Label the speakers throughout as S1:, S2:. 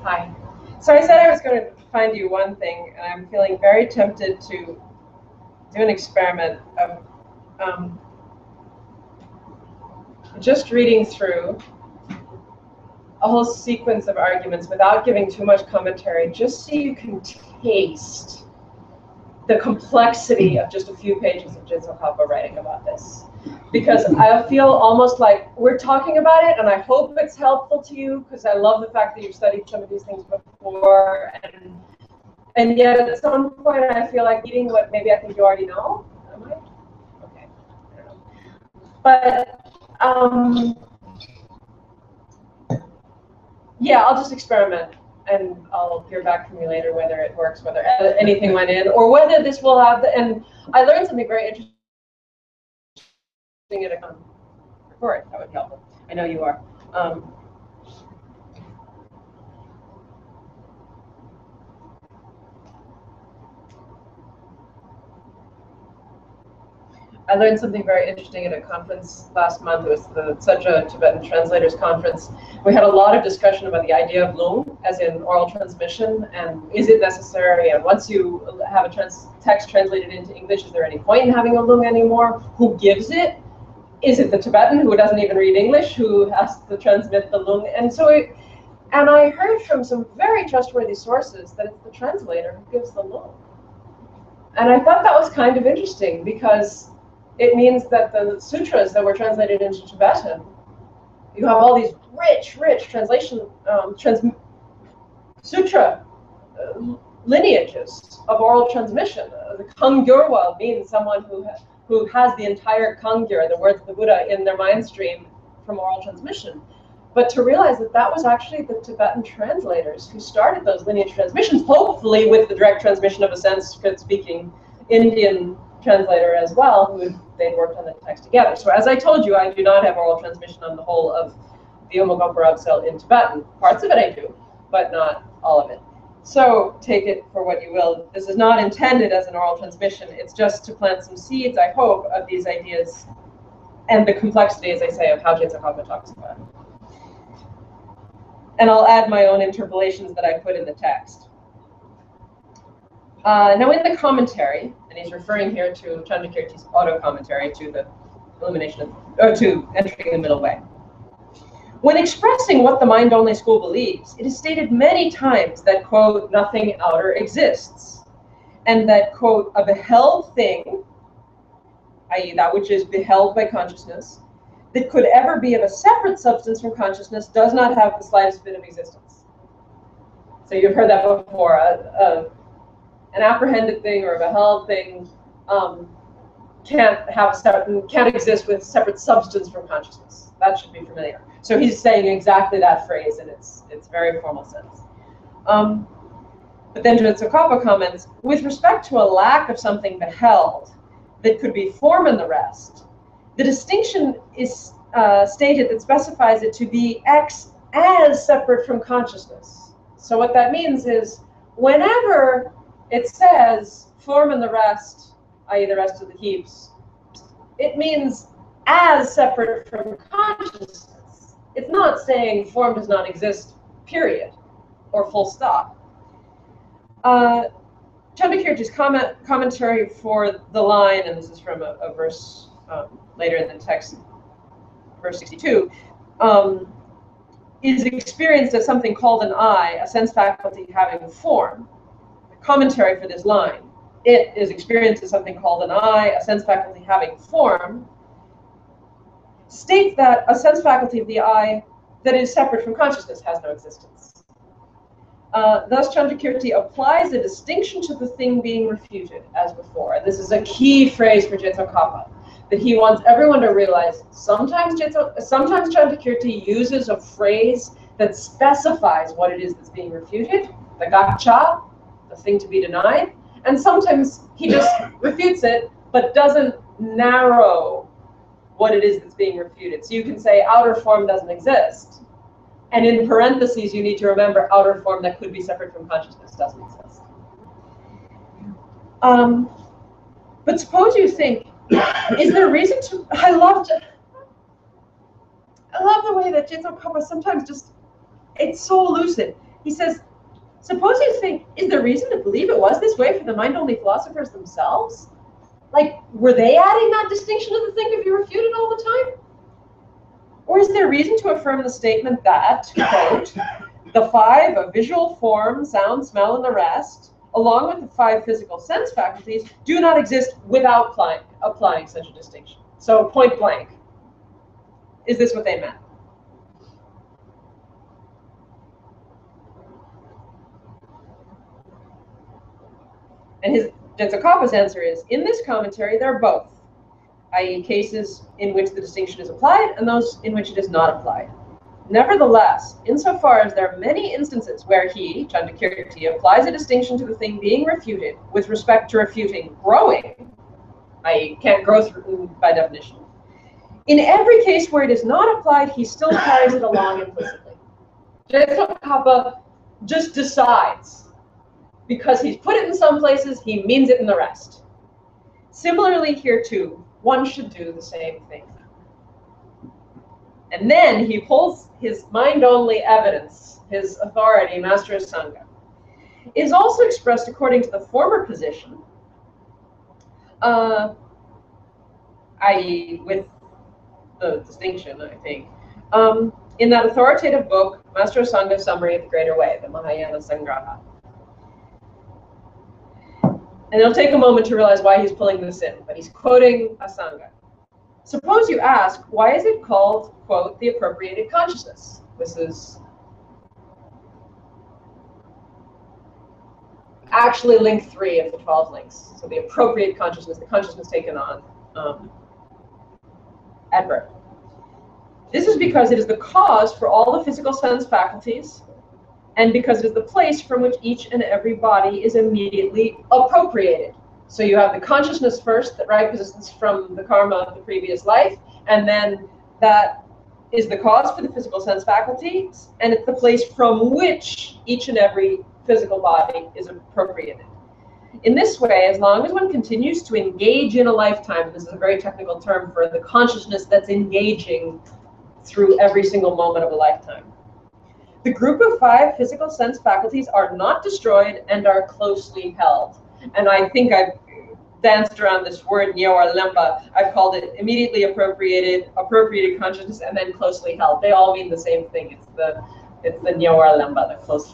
S1: Hi. So I said I was going to find you one thing, and I'm feeling very tempted to do an experiment of just reading through a whole sequence of arguments without giving too much commentary, just so you can taste the complexity of just a few pages of Jitsu Kappa writing about this. Because I feel almost like we're talking about it, and I hope it's helpful to you, because I love the fact that you've studied some of these things before, and yet at some point I feel like eating what maybe I think you already know. Am I? Okay. I don't know. But yeah, I'll just experiment, and I'll hear back from you later whether it works, whether anything went in, or whether this will have the, and I learned something very interesting at a record. That would be helpful. I know you are. I learned something very interesting at a conference last month. It was the Sudra Tibetan Translators Conference. We had a lot of discussion about the idea of lung, as in oral transmission, and is it necessary? And once you have a text translated into English, is there any point in having a lung anymore? Who gives it? Is it the Tibetan, who doesn't even read English, who has to transmit the lung? And so, and I heard from some very trustworthy sources that it's the translator who gives the lung. And I thought that was kind of interesting, because it means that the sutras that were translated into Tibetan, you have all these rich translation, sutra lineages of oral transmission. The Kangyurwa means someone who has the entire Kangyur, the words of the Buddha, in their mind stream from oral transmission. But to realize that that was actually the Tibetan translators who started those lineage transmissions, hopefully with the direct transmission of a Sanskrit-speaking Indian translator as well, who they'd worked on the text together. So as I told you, I do not have oral transmission on the whole of the Umagopurabsel in Tibetan. Parts of it I do, but not all of it. So take it for what you will. This is not intended as an oral transmission. It's just to plant some seeds, I hope, of these ideas and the complexity, as I say, of how Jitsu Kappa talks about it. And I'll add my own interpolations that I put in the text. Now in the commentary, and he's referring here to Chandrakirti's auto-commentary to the elimination of, or to entering the middle way. When expressing what the mind-only school believes, it is stated many times that, quote, nothing outer exists, and that, quote, a beheld thing, i.e. that which is beheld by consciousness, that could ever be of a separate substance from consciousness does not have the slightest bit of existence. So you've heard that before. An apprehended thing or a beheld thing can't exist with separate substance from consciousness. That should be familiar. So he's saying exactly that phrase in its very formal sense. But then Jitsu Kappa comments, with respect to a lack of something beheld that could be form in the rest, the distinction is stated that specifies it to be X as separate from consciousness. So what that means is whenever it says form in the rest, i.e. the rest of the heaps, it means as separate from consciousness. It's not saying form does not exist, period, or full stop. Chandrakirti's commentary for the line, and this is from a verse later in the text, verse 62, is experienced as something called an I, a sense faculty having form. Commentary for this line, it is experienced as something called an I, a sense faculty having form, states that a sense faculty of the I that is separate from consciousness has no existence. Thus, Chandrakirti applies a distinction to the thing being refuted, as before. And this is a key phrase for Jitsu Kappa, that he wants everyone to realize. Sometimes Chandrakirti uses a phrase that specifies what it is that's being refuted, the gaccha, the thing to be denied, and sometimes he just refutes it, but doesn't narrow what it is that's being refuted. So you can say outer form doesn't exist, and in parentheses you need to remember outer form that could be separate from consciousness doesn't exist. But suppose you think, is there a reason to? I love the way that Jitsu Kappa sometimes just, it's so lucid. He says, suppose you think, is there reason to believe it was this way for the mind-only philosophers themselves? Like, were they adding that distinction to the thing if you refute it all the time? Or is there reason to affirm the statement that, quote, the five of visual, form, sound, smell, and the rest, along with the five physical sense faculties, do not exist without applying such a distinction? So point blank, is this what they meant? And his Jetsakapa's answer is, in this commentary, they're both, i.e. cases in which the distinction is applied and those in which it is not applied. Nevertheless, insofar as there are many instances where he, Chandakirti, applies a distinction to the thing being refuted with respect to refuting growing, i.e. can't grow through, by definition, in every case where it is not applied, he still carries it along implicitly. Jetsakapa just decides, because he's put it in some places, he means it in the rest. Similarly here too, one should do the same thing. And then he pulls his mind-only evidence, his authority, Master of Sangha. It is also expressed according to the former position, i.e. with the distinction, I think, in that authoritative book, Master of Sangha's Summary of the Greater Way, the Mahayana Sangraha. And it'll take a moment to realize why he's pulling this in, but he's quoting Asanga. Suppose you ask, why is it called, quote, the appropriated consciousness? This is actually link 3 of the 12 links. So the appropriate consciousness, the consciousness taken on at birth. This is because it is the cause for all the physical sense faculties, and because it is the place from which each and every body is immediately appropriated. So you have the consciousness first that rises from the karma of the previous life, and then that is the cause for the physical sense faculties, and it's the place from which each and every physical body is appropriated. In this way, as long as one continues to engage in a lifetime, this is a very technical term for the consciousness that's engaging through every single moment of a lifetime, the group of 5 physical sense faculties are not destroyed and are closely held. And I think I've danced around this word, Nyoar Lempa. I've called it immediately appropriated consciousness, and then closely held. They all mean the same thing. It's the Nyoar Lempa, the close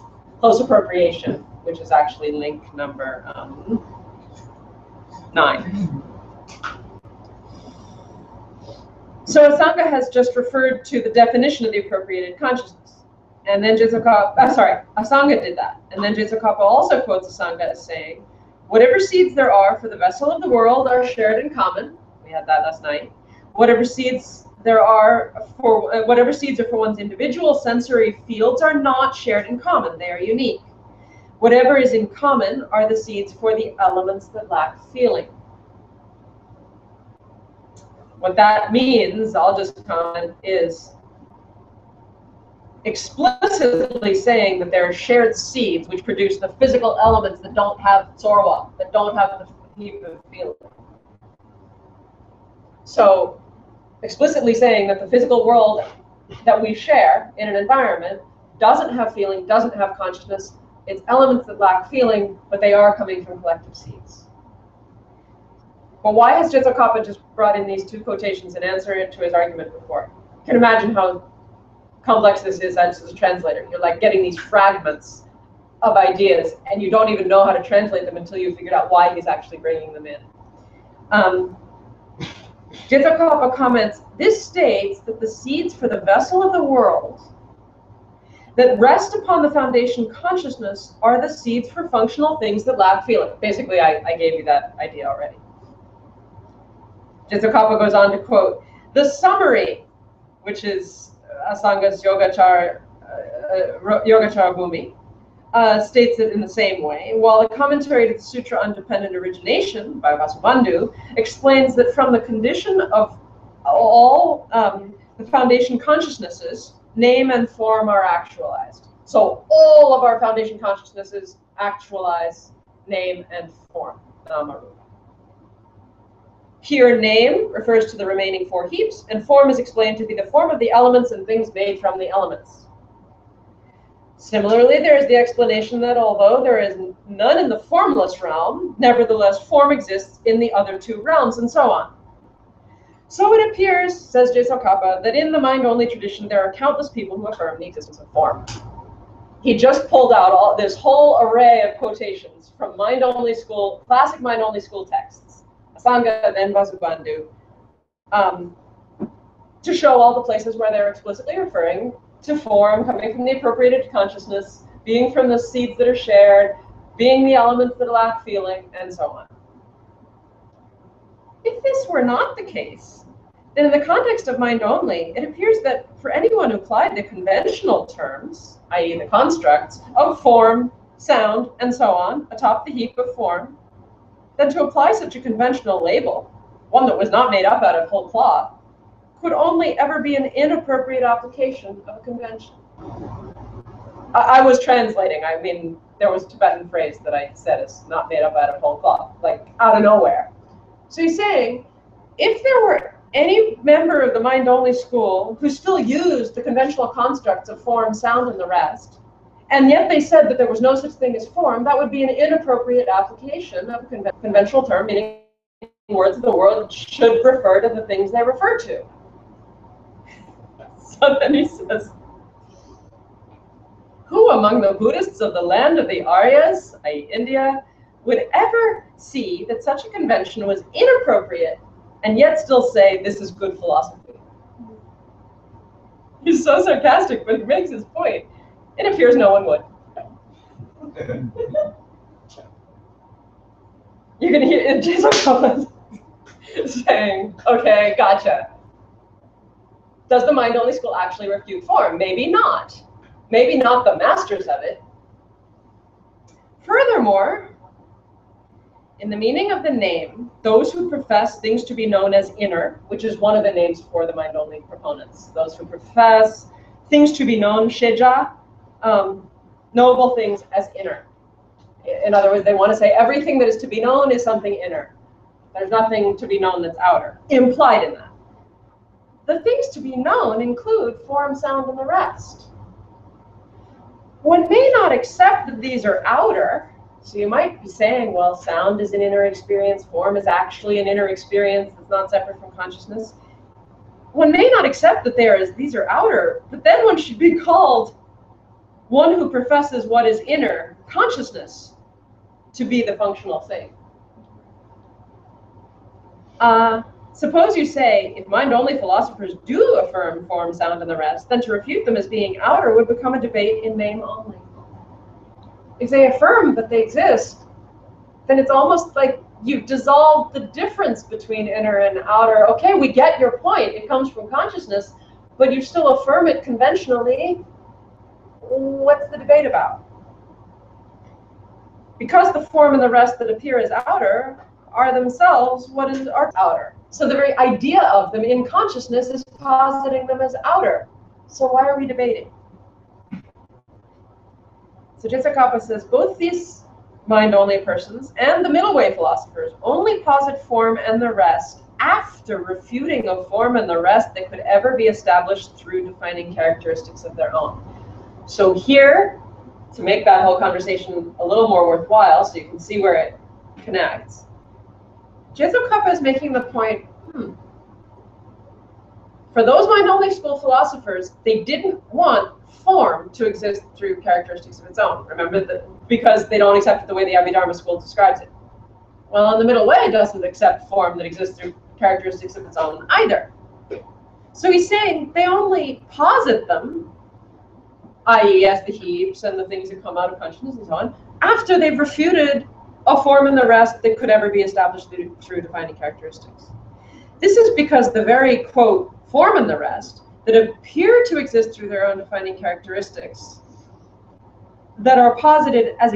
S1: appropriation, which is actually link number 9. So Asanga has just referred to the definition of the appropriated consciousness. And then Asanga did that. And then Jitsakapa also quotes Asanga as saying, whatever seeds there are for the vessel of the world are shared in common. We had that last night. Whatever seeds are for one's individual sensory fields are not shared in common. They are unique. Whatever is in common are the seeds for the elements that lack feeling. What that means, I'll just comment, is explicitly saying that there are shared seeds which produce the physical elements that don't have sorwa, that don't have the heap of feeling. So explicitly saying that the physical world that we share in an environment doesn't have feeling, doesn't have consciousness. It's elements that lack feeling, but they are coming from collective seeds. But why has Jitsakapa just brought in these 2 quotations and answered to his argument before? You can imagine how complex this is as a translator. You're like getting these fragments of ideas, and you don't even know how to translate them until you figured out why he's actually bringing them in. Jitsakapa comments, this states that the seeds for the vessel of the world that rest upon the foundation consciousness are the seeds for functional things that lack feeling. Basically, I gave you that idea already. Jitsakapa goes on to quote, the summary, which is Asanga's Yogacara Bhumi, states it in the same way, while a commentary to the Sutra on Dependent Origination by Vasubandhu explains that from the condition of all the foundation consciousnesses, name and form are actualized. So all of our foundation consciousnesses actualize name and form, Namarupa. Here, name refers to the remaining 4 heaps, and form is explained to be the form of the elements and things made from the elements. Similarly, there is the explanation that although there is none in the formless realm, nevertheless form exists in the other two realms, and so on. So it appears, says J. Tsongkhapa, that in the mind-only tradition there are countless people who affirm the existence of form. He just pulled out all this whole array of quotations from mind-only school, classic mind-only school texts, Asanga, then Vasubandhu, to show all the places where they're explicitly referring to form coming from the appropriated consciousness, being from the seeds that are shared, being the elements that lack feeling, and so on. If this were not the case, then in the context of mind only, it appears that for anyone who applied the conventional terms, i.e. the constructs, of form, sound, and so on, atop the heap of form, then to apply such a conventional label, one that was not made up out of whole cloth, could only ever be an inappropriate application of a convention. I was translating. I mean, there was a Tibetan phrase that I said is not made up out of whole cloth, like out of nowhere. So he's saying, if there were any member of the mind-only school who still used the conventional constructs of form, sound, and the rest, and yet they said that there was no such thing as form, that would be an inappropriate application of a conventional term, meaning words of the world should refer to the things they refer to. So then he says, who among the Buddhists of the land of the Aryas, i.e. India, would ever see that such a convention was inappropriate and yet still say this is good philosophy? He's so sarcastic, but he makes his point. It appears no one would. You can hear Jason Collins saying, okay, gotcha. Does the mind-only school actually refute form? Maybe not. Maybe not the masters of it. Furthermore, in the meaning of the name, those who profess things to be known as inner, which is one of the names for the mind-only proponents, those who profess things to be known, sheja, knowable things as inner. In other words, they want to say everything that is to be known is something inner. There's nothing to be known that's outer, implied in that. The things to be known include form, sound, and the rest. One may not accept that these are outer, so you might be saying, well, sound is an inner experience, form is actually an inner experience that's not separate from consciousness. One may not accept that these are outer, but then one should be called one who professes what is inner, consciousness, to be the functional thing. Suppose you say, if mind-only philosophers do affirm form, sound, and the rest, then to refute them as being outer would become a debate in name only. If they affirm that they exist, then it's almost like you've dissolved the difference between inner and outer. Okay, we get your point. It comes from consciousness, but you still affirm it conventionally. What's the debate about? Because the form and the rest that appear as outer are themselves what is outer. So the very idea of them in consciousness is positing them as outer. So why are we debating? So J. Tsongkhapa says both these mind-only persons and the middle way philosophers only posit form and the rest after refuting of form and the rest that could ever be established through defining characteristics of their own. So here, to make that whole conversation a little more worthwhile, so you can see where it connects, J. Tsongkhapa is making the point, for those mind-only school philosophers, they didn't want form to exist through characteristics of its own. Remember that, because they don't accept it the way the Abhidharma school describes it. Well, and the middle way doesn't accept form that exists through characteristics of its own either. So he's saying they only posit them, i.e. as the heaps and the things that come out of consciousness and so on, after they've refuted a form and the rest that could ever be established through defining characteristics. This is because the very, quote, form and the rest that appear to exist through their own defining characteristics that are posited as,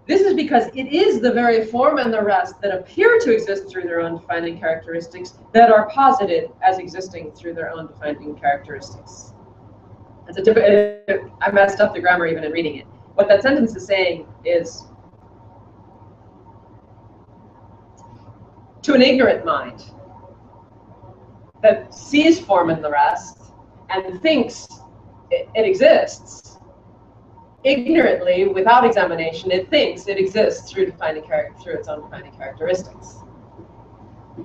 S1: This is because it is the very form and the rest that appear to exist through their own defining characteristics that are posited as existing through their own defining characteristics. I messed up the grammar even in reading it. What that sentence is saying is, to an ignorant mind that sees form in the rest and thinks it exists, ignorantly, without examination, it thinks it exists through its own defining characteristics.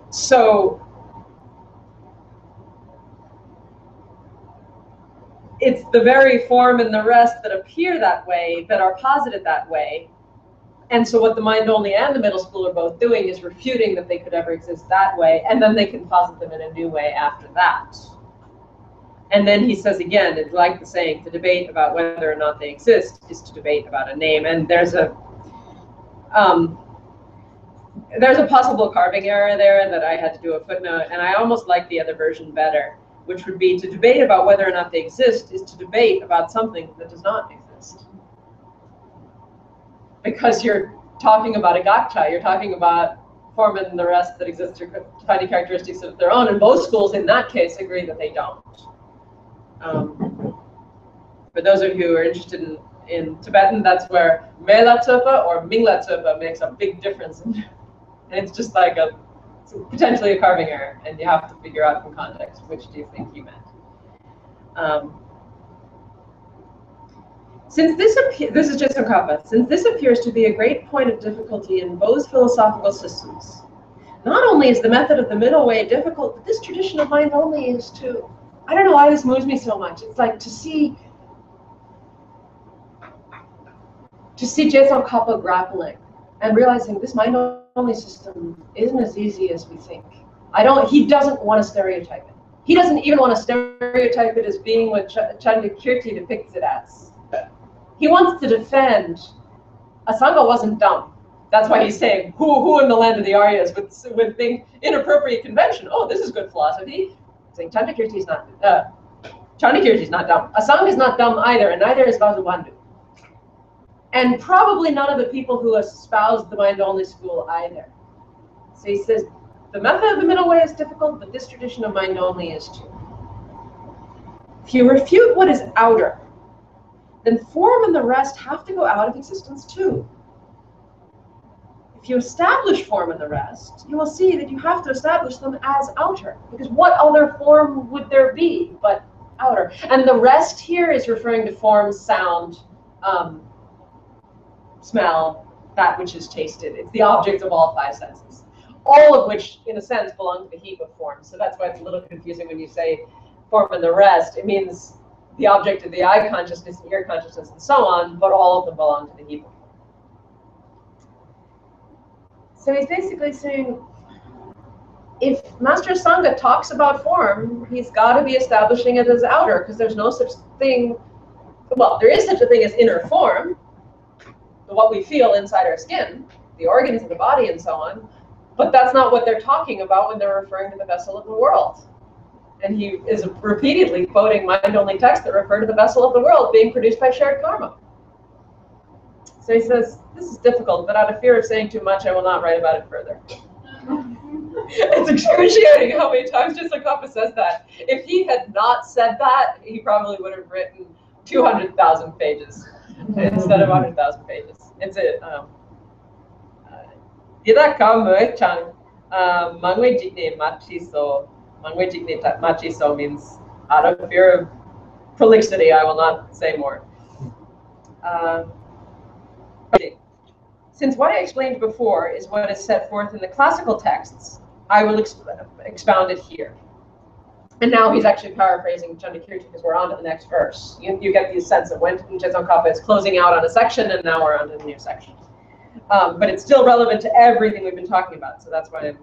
S1: So it's the very form and the rest that appear that way, that are posited that way. And so what the mind only and the middle school are both doing is refuting that they could ever exist that way, and then they can posit them in a new way after that. And then he says again, it's like the saying, to debate about whether or not they exist is to debate about a name. And there's a possible carving error there that I had to do a footnote, and I almost like the other version better, which would be to debate about whether or not they exist is to debate about something that does not exist. Because you're talking about a gotcha, you're talking about form and the rest that exist through defining characteristics of their own, and both schools in that case agree that they don't. For those of you who are interested in Tibetan, that's where Mela Tsopa or Mingla Tsopa makes a big difference. And it's just like it's potentially a carving error, and you have to figure out from context which do you think he meant. Since this is Jetsun Kappa, since this appears to be a great point of difficulty in both philosophical systems, not only is the method of the middle way difficult, but this tradition of mind only is too. I don't know why this moves me so much. It's like to see Jetsun Kappa grappling and realizing this mind only system isn't as easy as we think. He doesn't want to stereotype it. He doesn't even want to stereotype it as being what Chandrakirti depicts it as. He wants to defend Asanga wasn't dumb. That's why he's saying, who in the land of the Aryas would think inappropriate convention? Oh, this is good philosophy. He's saying Chandrakirti is not dumb. Asanga is not dumb either, and neither is Vasubandhu. And probably none of the people who espouse the mind-only school either. So he says, the method of the middle way is difficult, but this tradition of mind-only is too. If you refute what is outer, then form and the rest have to go out of existence too. If you establish form and the rest, you will see that you have to establish them as outer, because what other form would there be but outer? And the rest here is referring to form, sound, smell, that which is tasted. It's the object of all five senses, all of which, in a sense, belong to the heap of forms. So that's why it's a little confusing when you say form and the rest. It means the object of the eye consciousness, and ear consciousness, and so on, but all of them belong to the heap of form. So he's basically saying, if Master Sangha talks about form, he's got to be establishing it as outer, because there's no such thing. Well, there is such a thing as inner form, what we feel inside our skin, the organs of the body, and so on. But that's not what they're talking about when they're referring to the vessel of the world. And he is repeatedly quoting mind-only texts that refer to the vessel of the world being produced by shared karma. So he says, this is difficult, but out of fear of saying too much, I will not write about it further. It's excruciating how many times Jetsun Kappa says that. If he had not said that, he probably would have written 200,000 pages instead of 100,000 pages. It's it. Yada ka chan mangwe jikne machiso. Mangwe jikne machiso means out of fear of prolixity, I will not say more. Since what I explained before is what is set forth in the classical texts, I will expound it here. And now he's actually paraphrasing Chandrakirti because we're on to the next verse. You get the sense of when Jetsun Kappa is closing out on a section, and now we're on to the new section. But it's still relevant to everything we've been talking about, so that's why I'm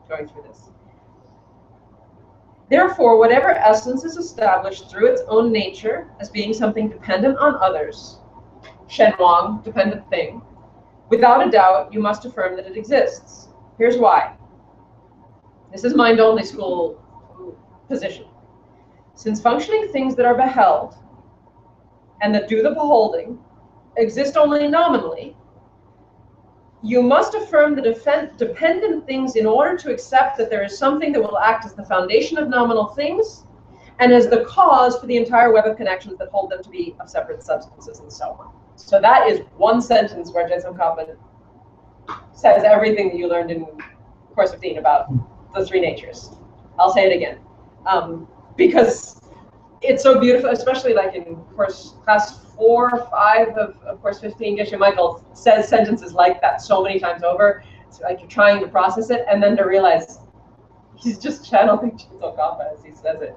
S1: going through this. Therefore, whatever essence is established through its own nature as being something dependent on others, shenwang, dependent thing, without a doubt, you must affirm that it exists. Here's why. This is mind-only school position. Since functioning things that are beheld and that do the beholding exist only nominally, you must affirm the dependent things in order to accept that there is something that will act as the foundation of nominal things and as the cause for the entire web of connections that hold them to be of separate substances and so on. So that is one sentence where Jetsun Kappa says everything that you learned in course 15 about the three natures. I'll say it again, because it's so beautiful, especially like in class 4 or 5 of course 15. Geshe Michael says sentences like that so many times over. It's like you're trying to process it, and then to realize he's just channeling Jinzo Kappa as he says it.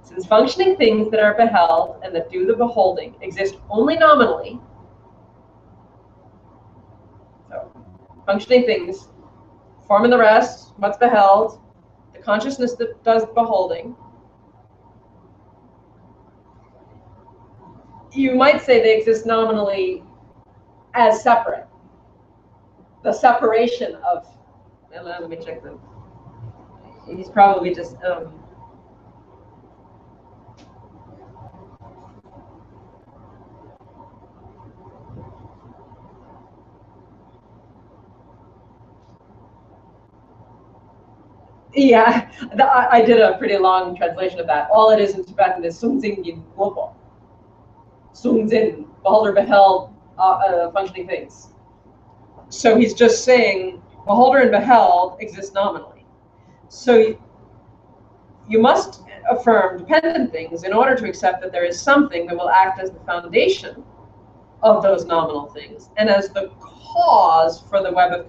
S1: Since functioning things that are beheld and that do the beholding exist only nominally, so functioning things, form and the rest, what's beheld, the consciousness that does beholding, you might say they exist nominally as separate. The separation of, let me check them. He's probably just, yeah, I did a pretty long translation of that. All it is in Tibetan is Sunzin Yin Wobo. Sunzin, beholder, beheld, functioning things. So he's just saying beholder and beheld exist nominally. So you must affirm dependent things in order to accept that there is something that will act as the foundation of those nominal things and as the cause for the web of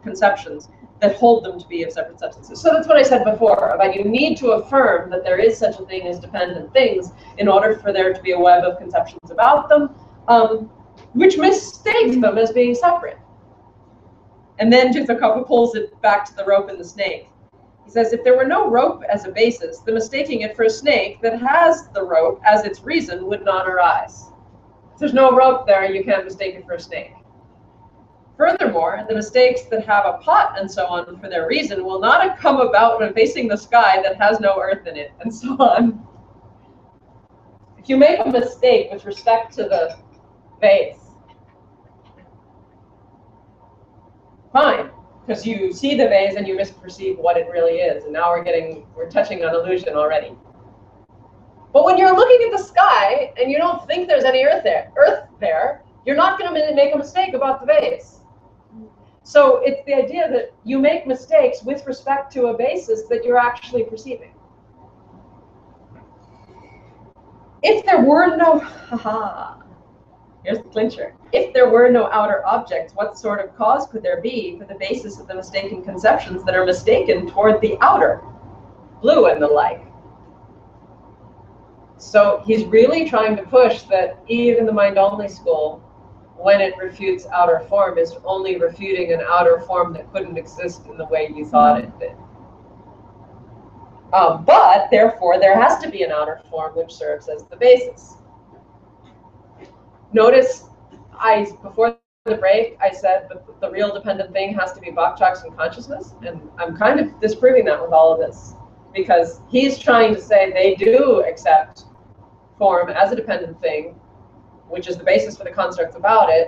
S1: conceptions that hold them to be of separate substances. So that's what I said before, about you need to affirm that there is such a thing as dependent things in order for there to be a web of conceptions about them, which mistakes them as being separate. And then Jinzo Kappa pulls it back to the rope and the snake. He says, if there were no rope as a basis, the mistaking it for a snake that has the rope as its reason would not arise. If there's no rope there, you can't mistake it for a snake. Furthermore, the mistakes that have a pot and so on for their reason will not have come about when facing the sky that has no earth in it, and so on. If you make a mistake with respect to the vase, fine, because you see the vase and you misperceive what it really is, and now we're touching on illusion already. But when you're looking at the sky and you don't think there's any earth there, you're not going to make a mistake about the vase. So it's the idea that you make mistakes with respect to a basis that you're actually perceiving. If there were no, here's the clincher. If there were no outer objects, what sort of cause could there be for the basis of the mistaken conceptions that are mistaken toward the outer, blue and the like? So he's really trying to push that even the mind-only school, when it refutes outer form, is only refuting an outer form that couldn't exist in the way you thought it did. But therefore, there has to be an outer form which serves as the basis. Notice, before the break, I said that the real dependent thing has to be Bakchaks and consciousness, and I'm kind of disproving that with all of this, because he's trying to say they do accept form as a dependent thing, which is the basis for the constructs about it,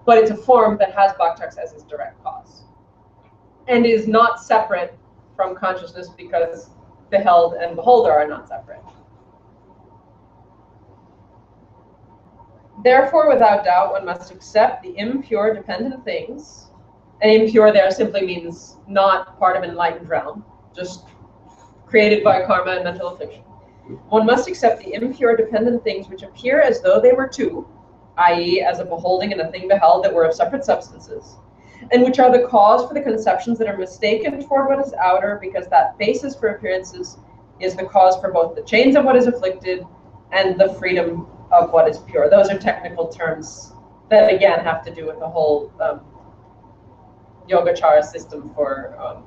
S1: but it's a form that has Bakchaks as its direct cause, and is not separate from consciousness because beheld and beholder are not separate. Therefore, without doubt, one must accept the impure dependent things, and impure there simply means not part of an enlightened realm, just created by karma and mental affliction. One must accept the impure dependent things which appear as though they were two, i.e. as a beholding and a thing beheld that were of separate substances, and which are the cause for the conceptions that are mistaken toward what is outer, because that basis for appearances is the cause for both the chains of what is afflicted and the freedom of what is pure. Those are technical terms that, again, have to do with the whole Yogacara system for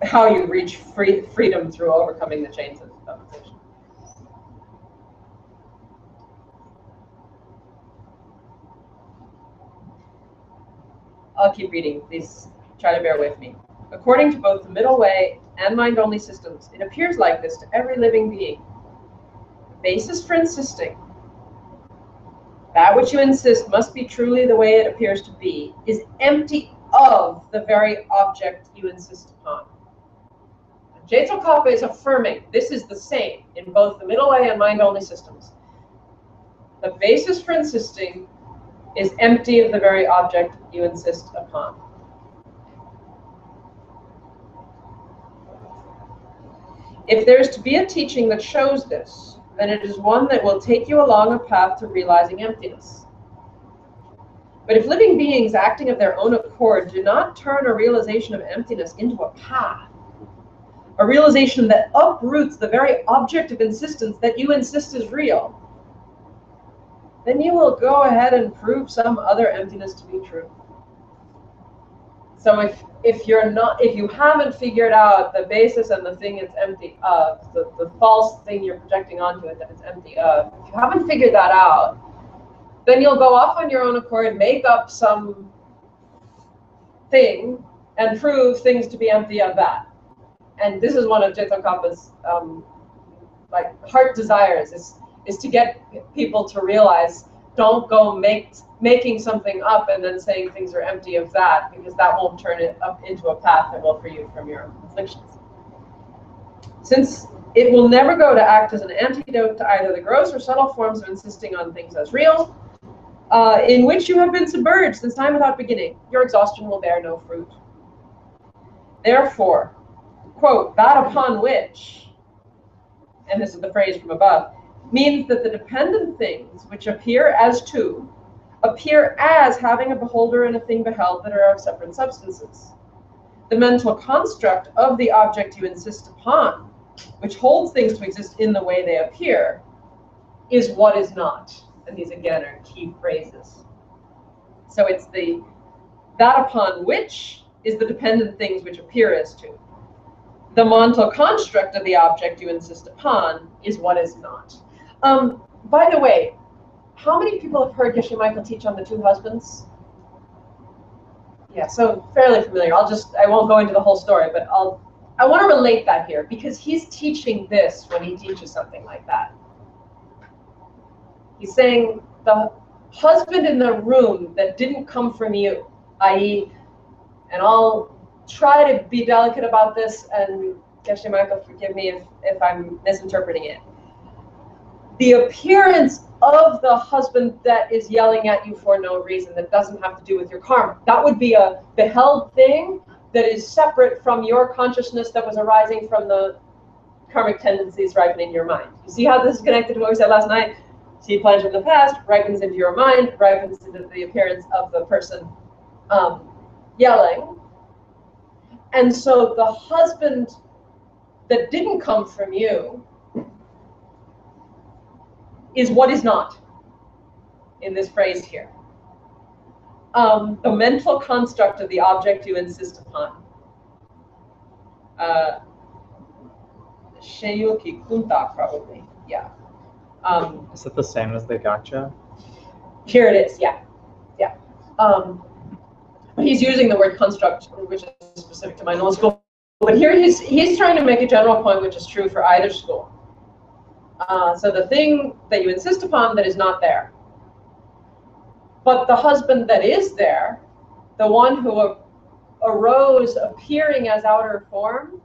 S1: how you reach freedom through overcoming the chains of affliction. I'll keep reading. Please try to bear with me. According to both the middle way and mind-only systems, it appears like this to every living being. The basis for insisting that which you insist must be truly the way it appears to be is empty of the very object you insist upon. Jinzo Kappa is affirming this is the same in both the middle way and mind-only systems. The basis for insisting is empty of the very object you insist upon. If there's to be a teaching that shows this, then it is one that will take you along a path to realizing emptiness. But if living beings acting of their own accord do not turn a realization of emptiness into a path, a realization that uproots the very object of insistence that you insist is real, then you will go ahead and prove some other emptiness to be true. So if you haven't figured out the basis and the thing it's empty of, the false thing you're projecting onto it that it's empty of, if you haven't figured that out, then you'll go off on your own accord, make up some thing, and prove things to be empty of that. And this is one of Tsongkhapa's like heart desires, is to get people to realize, don't go making something up and then saying things are empty of that, because that won't turn it up into a path that will free you from your afflictions. Since it will never go to act as an antidote to either the gross or subtle forms of insisting on things as real, in which you have been submerged since time without beginning, your exhaustion will bear no fruit. Therefore, quote, that upon which, and this is the phrase from above, means that the dependent things which appear as two, appear as having a beholder and a thing beheld that are of separate substances. The mental construct of the object you insist upon, which holds things to exist in the way they appear, is what is not. And these again are key phrases. So it's that upon which is the dependent things which appear as two. The mental construct of the object you insist upon is what is not. By the way, how many people have heard Geshe Michael teach on the two husbands? Yeah, so fairly familiar. I won't go into the whole story, but I want to relate that here, because he's teaching this when he teaches something like that. He's saying the husband in the room that didn't come from you, i.e., and I'll try to be delicate about this, and Geshe Michael, forgive me if I'm misinterpreting it. The appearance of the husband that is yelling at you for no reason, that doesn't have to do with your karma. That would be a beheld thing that is separate from your consciousness that was arising from the karmic tendencies ripening in your mind. You see how this is connected to what we said last night? Seed planted in the past ripens into your mind, ripens into the appearance of the person yelling. And so the husband that didn't come from you is what is not in this phrase here. The mental construct of the object you insist upon. Sheyuki kunta, probably, yeah.
S2: Is it the same as the gacha?
S1: Here it is, yeah. Yeah. He's using the word construct, which is specific to my own school. But here he's trying to make a general point, which is true for either school. So the thing that you insist upon that is not there. But the husband that is there, the one who arose appearing as outer form,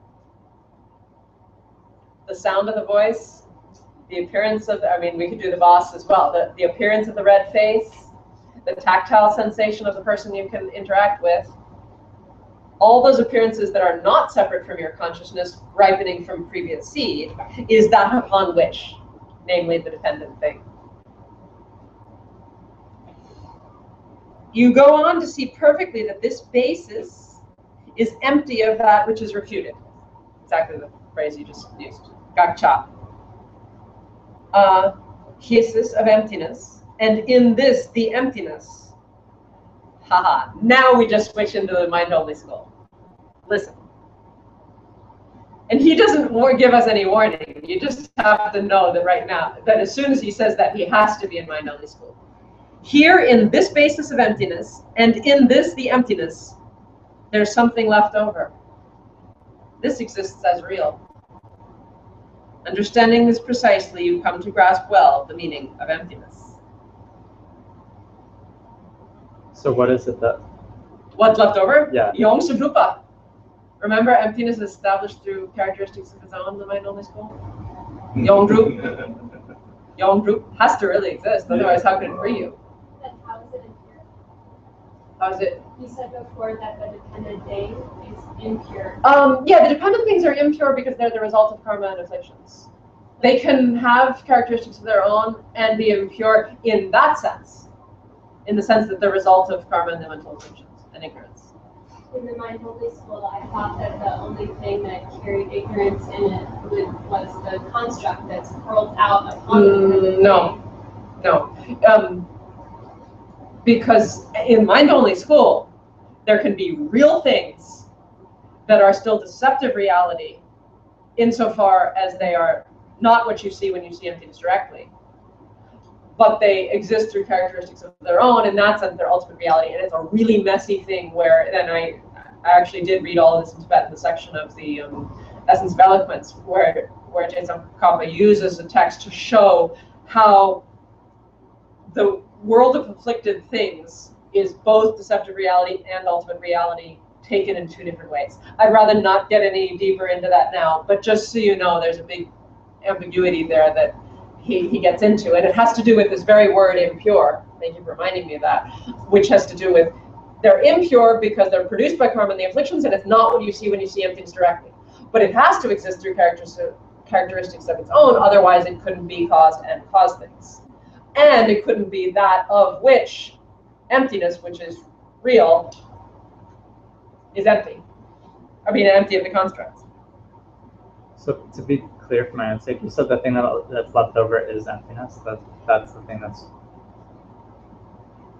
S1: the sound of the voice, the appearance of, we could do the boss as well, the appearance of the red face, the tactile sensation of the person you can interact with, all those appearances that are not separate from your consciousness ripening from previous seed, is that upon which, namely the dependent thing. You go on to see perfectly that this basis is empty of that which is refuted. Exactly the phrase you just used. Gakcha. Hiesis of emptiness, and in this, the emptiness. Haha, now we just switch into the mind-only school. Listen. And he doesn't give us any warning. You just have to know that right now, that as soon as he says that, he has to be in mind-only school. Here, in this basis of emptiness, and in this, the emptiness, there's something left over. This exists as real. Understanding this precisely, you come to grasp well the meaning of emptiness.
S2: So what is it that?
S1: What's left over?
S2: Yeah.
S1: Yong Subrupa. Remember, emptiness is established through characteristics of its own, the mind-only school? Yong Drup. Yong Drup has to really exist, otherwise how could it free you?
S3: Then how is it impure?
S1: How's it?
S3: You said before that the dependent thing is impure.
S1: Yeah, the dependent things are impure because they're the result of karma and afflictions. They can have characteristics of their own and be impure in that sense, in the sense that they're result of karma and the mental afflictions and ignorance.
S3: In the mind-only school, I thought that the only thing that carried ignorance in it was the construct that's hurled out upon the
S1: No. Because in mind-only school, there can be real things that are still deceptive reality insofar as they are not what you see when you see emptiness directly, but they exist through characteristics of their own. In that sense, they're ultimate reality. And it's a really messy thing where, and I actually did read all of this in Tibet in the section of the Essence of Eloquence, where Tsongkhapa uses a text to show how the world of afflicted things is both deceptive reality and ultimate reality taken in two different ways. I'd rather not get any deeper into that now, but just so you know, there's a big ambiguity there that he gets into, and it has to do with this very word impure. Thank you for reminding me of that, which has to do with they're impure because they're produced by karma and the afflictions, and it's not what you see when you see emptiness directly. But it has to exist through characteristics of its own, otherwise it couldn't be caused and cause things. And it couldn't be that of which emptiness, which is real, is empty. I mean, empty of the constructs.
S2: So to be clear for my own sake, you said the thing that's left over is emptiness. That's the thing that's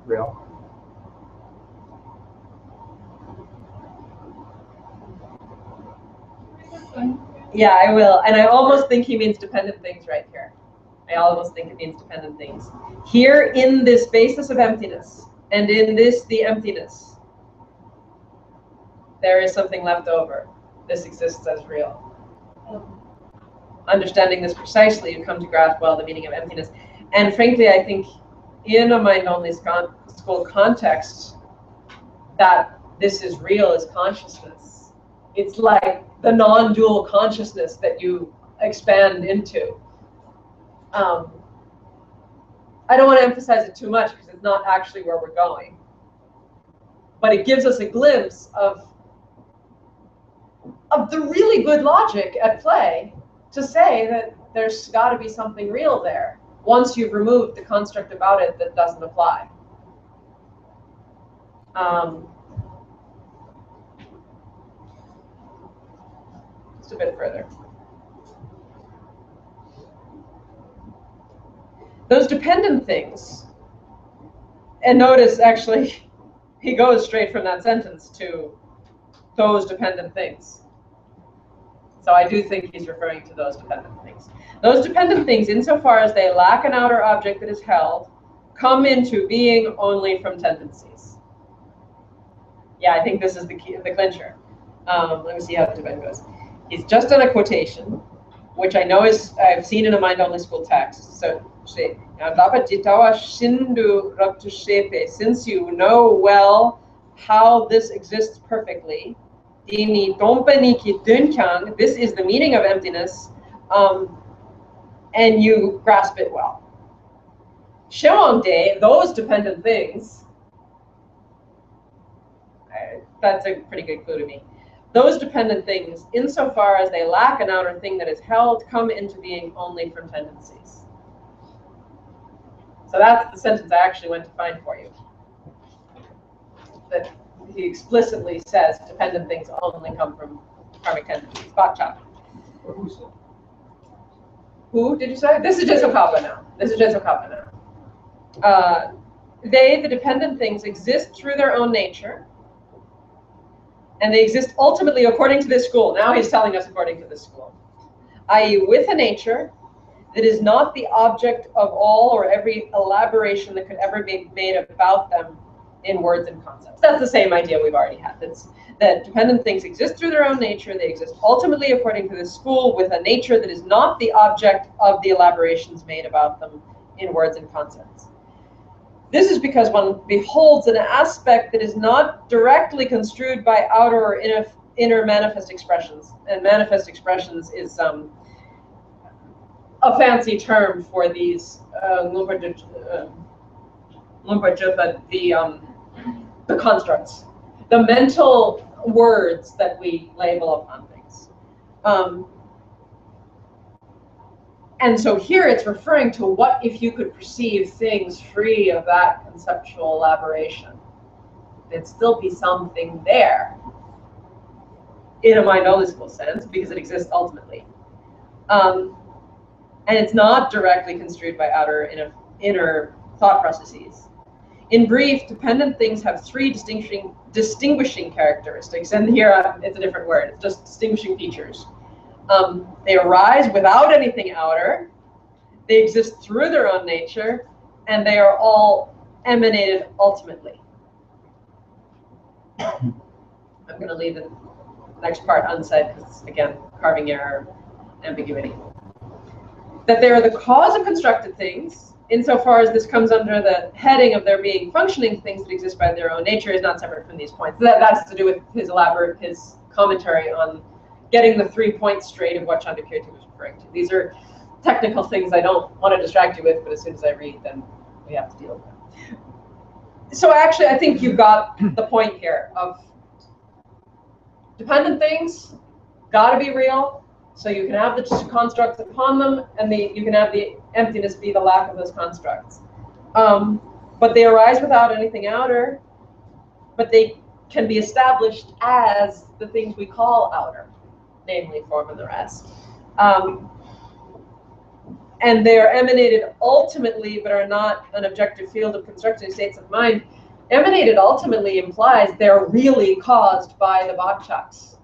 S2: real.
S1: Yeah, I will. And I almost think he means dependent things right here. I almost think it means dependent things. Here in this basis of emptiness, and in this the emptiness, there is something left over. This exists as real. Understanding this precisely, you come to grasp well the meaning of emptiness. And frankly, I think in a mind-only school context, that this is real is consciousness. It's like the non-dual consciousness that you expand into. I don't want to emphasize it too much because it's not actually where we're going. But it gives us a glimpse of the really good logic at play to say that there's got to be something real there once you've removed the construct about it that doesn't apply. Just a bit further. Those dependent things, and notice actually he goes straight from that sentence to those dependent things. So I do think he's referring to those dependent things. Those dependent things, insofar as they lack an outer object that is held, come into being only from tendencies. Yeah, I think this is the key, the clincher. Let me see how the Tibet goes. He's just done a quotation, which I know is I've seen in a mind-only school text. So, since you know well how this exists perfectly, this is the meaning of emptiness, and you grasp it well. Those dependent things, that's a pretty good clue to me. Those dependent things, insofar as they lack an outer thing that is held, come into being only from tendencies. So that's the sentence I actually went to find for you. That he explicitly says dependent things only come from karmic tendencies. Bakcha. Who did you say? This is Tsongkhapa now. This is Tsongkhapa now. They, the dependent things, exist through their own nature. And they exist ultimately according to this school. Now he's telling us according to this school. I.e. with a nature that is not the object of all or every elaboration that could ever be made about them in words and concepts. That's the same idea we've already had. That's that dependent things exist through their own nature. They exist ultimately according to this school with a nature that is not the object of the elaborations made about them in words and concepts. This is because one beholds an aspect that is not directly construed by outer or inner manifest expressions. And manifest expressions is a fancy term for these the the constructs, the mental words that we label upon things. And so here it's referring to what if you could perceive things free of that conceptual elaboration. There'd still be something there in a mind-only school sense because it exists ultimately. And it's not directly construed by outer inner thought processes. In brief, dependent things have three distinguishing characteristics, and here it's a different word, it's just distinguishing features. They arise without anything outer, they exist through their own nature, and they are all emanated ultimately. I'm going to leave the next part unsaid because, again, carving error, ambiguity. That they are the cause of constructed things, insofar as this comes under the heading of there being functioning things that exist by their own nature, is not separate from these points. That's to do with his commentary on getting the 3 points straight of what Chandrakirti was referring to. These are technical things I don't want to distract you with, but as soon as I read, then we have to deal with them. So actually, I think you've got the point here of dependent things got to be real, so you can have the constructs upon them, and you can have the emptiness be the lack of those constructs. But they arise without anything outer, but they can be established as the things we call outer, namely form and the rest. And they are emanated ultimately, but are not an objective field of constructing states of mind. Emanated ultimately implies they're really caused by the bakshaks.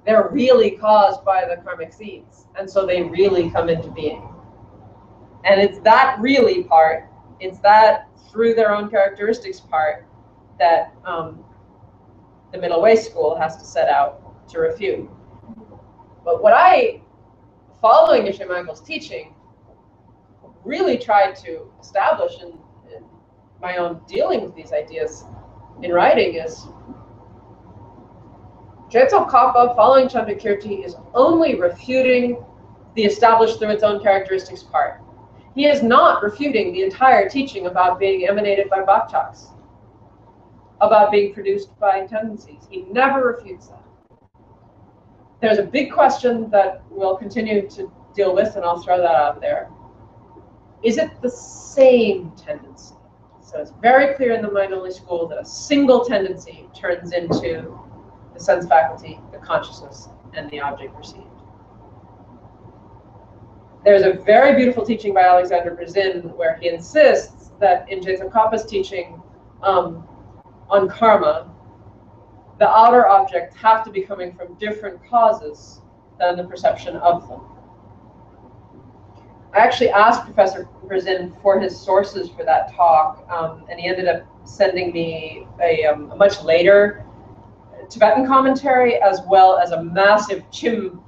S1: They're really caused by the karmic seeds. And so they really come into being. And it's that really part, it's that through their own characteristics part that the middle way school has to set out to refute. But what I, following Geshe Michael's teaching, really tried to establish in my own dealing with these ideas in writing is Tsongkhapa, following Chandrakirti, is only refuting the established through its own characteristics part. He is not refuting the entire teaching about being emanated by bakshaks, about being produced by tendencies. He never refutes that. There's a big question that we'll continue to deal with, and I'll throw that out there. Is it the same tendency? So it's very clear in the mind-only school that a single tendency turns into the sense faculty, the consciousness, and the object perceived. There's a very beautiful teaching by Alexander Brzezin where he insists that in Tsongkhapa's teaching on karma, the outer objects have to be coming from different causes than the perception of them. I actually asked Professor Brzezin for his sources for that talk, and he ended up sending me a much later Tibetan commentary, as well as a massive Chim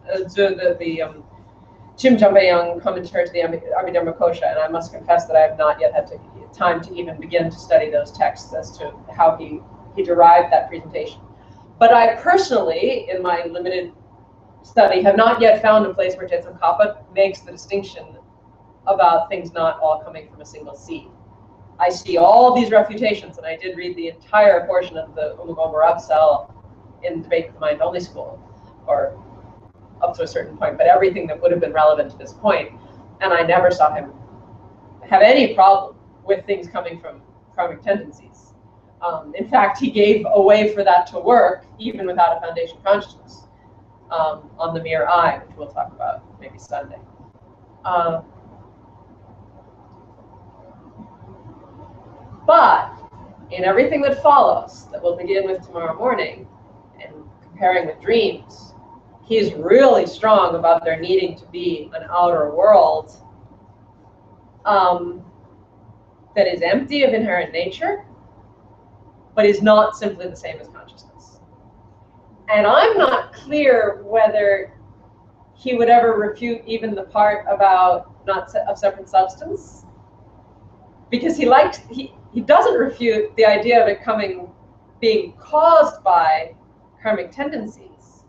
S1: Jambayang commentary to the Abhidharmakosha, and I must confess that I have not yet had time to even begin to study those texts as to how he derived that presentation. But I personally, in my limited study, have not yet found a place where Tsongkhapa makes the distinction about things not all coming from a single seed. I see all these refutations, and I did read the entire portion of the Umagombar Upsell in Debate with the Mind-Only School, or up to a certain point, but everything that would have been relevant to this point, and I never saw him have any problem with things coming from karmic tendencies. In fact, he gave a way for that to work, even without a foundation consciousness, on the mere eye, which we'll talk about maybe Sunday. But in everything that follows, that we'll begin with tomorrow morning, and comparing with dreams, he's really strong about there needing to be an outer world that is empty of inherent nature, but is not simply the same as consciousness. And I'm not clear whether he would ever refute even the part about not of separate substance, because he doesn't refute the idea of it being caused by karmic tendencies.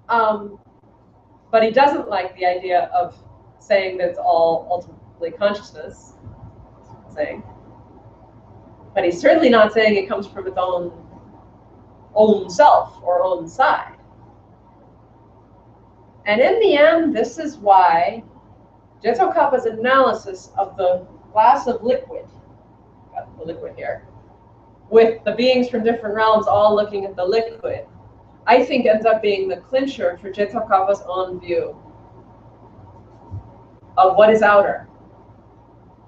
S1: But he doesn't like the idea of saying that it's all ultimately consciousness. Saying. But he's certainly not saying it comes from its own self or own side. And in the end, this is why Jetso Kappa's analysis of the glass of liquid, got the liquid here, with the beings from different realms all looking at the liquid, I think ends up being the clincher for Jetso Kappa's own view of what is outer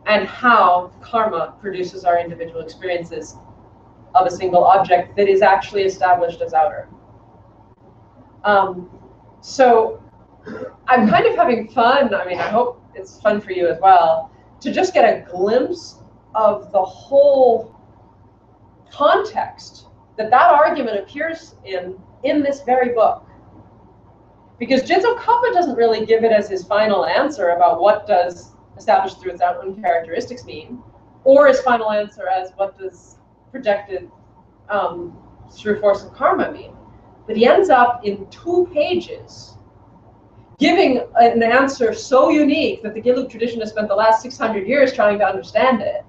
S1: and how karma produces our individual experiences of a single object that is actually established as outer. So I'm kind of having fun. I mean, I hope it's fun for you as well, to just get a glimpse of the whole context that argument appears in this very book. Because Jetso Kappa doesn't really give it as his final answer about what does established through its own characteristics mean, or his final answer as what does projected through force of karma mean. But he ends up in 2 pages giving an answer so unique that the Gelug tradition has spent the last 600 years trying to understand it.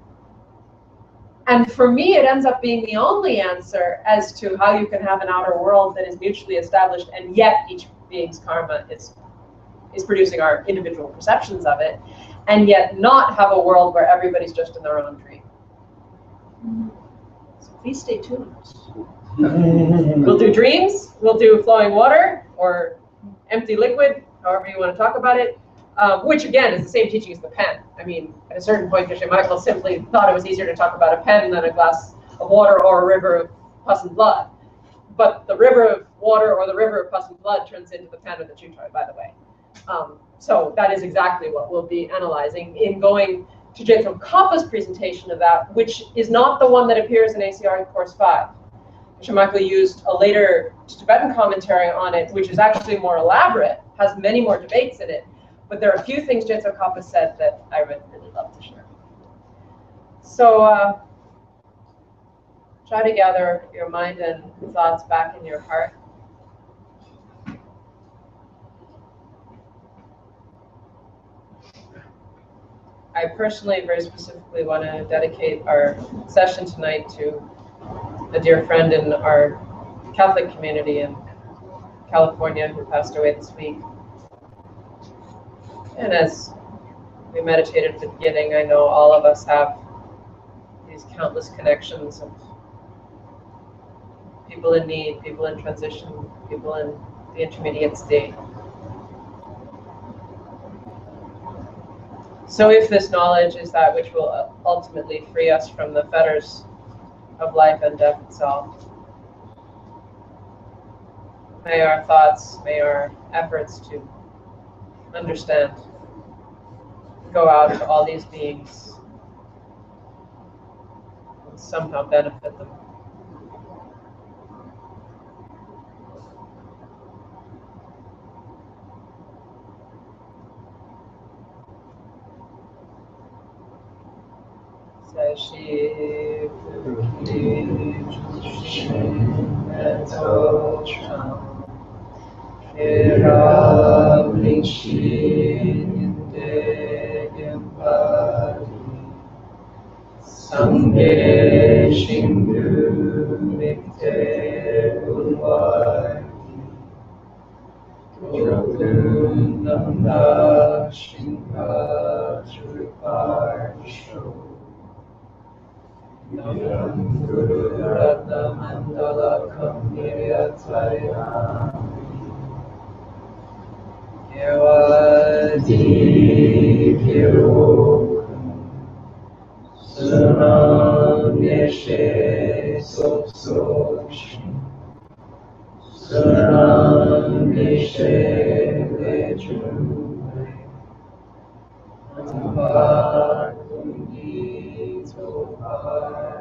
S1: And for me, it ends up being the only answer as to how you can have an outer world that is mutually established, and yet each being's karma is producing our individual perceptions of it, and yet not have a world where everybody's just in their own dream. So please stay tuned. We'll do dreams, we'll do flowing water, or empty liquid, however you want to talk about it, which again is the same teaching as the pen. I mean, at a certain point, Geshe Michael simply thought it was easier to talk about a pen than a glass of water or a river of pus and blood. But the river of water or the river of pus and blood turns into the pen of the Chutai, by the way. So that is exactly what we'll be analyzing in going to Jetso Kappa's presentation of that, which is not the one that appears in ACR Course 5. Geshe Michael used a later Tibetan commentary on it, which is actually more elaborate, has many more debates in it. But there are a few things Jetso Kappa said that I would really love to share. So try to gather your mind and thoughts back in your heart. I personally, very specifically, want to dedicate our session tonight to a dear friend in our Catholic community in California who passed away this week. And as we meditated at the beginning, I know all of us have these countless connections of people in need, people in transition, people in the intermediate state. So if this knowledge is that which will ultimately free us from the fetters of life and death itself, may our thoughts, may our efforts to understand go out to all these beings and somehow benefit them. Sashi Pukli Jushin Eto Cham Shira Blikshin Indegempari Sangye Shindu Mikte Ulvari Jokun Nanda Shinga Druparsho Yam Guru Ratna Mandala Kamniyataya Yawadi Kirokun Sunam Yeshe Sopsoshin Sunam Yeshe Lejume Ambar Kundi Topasho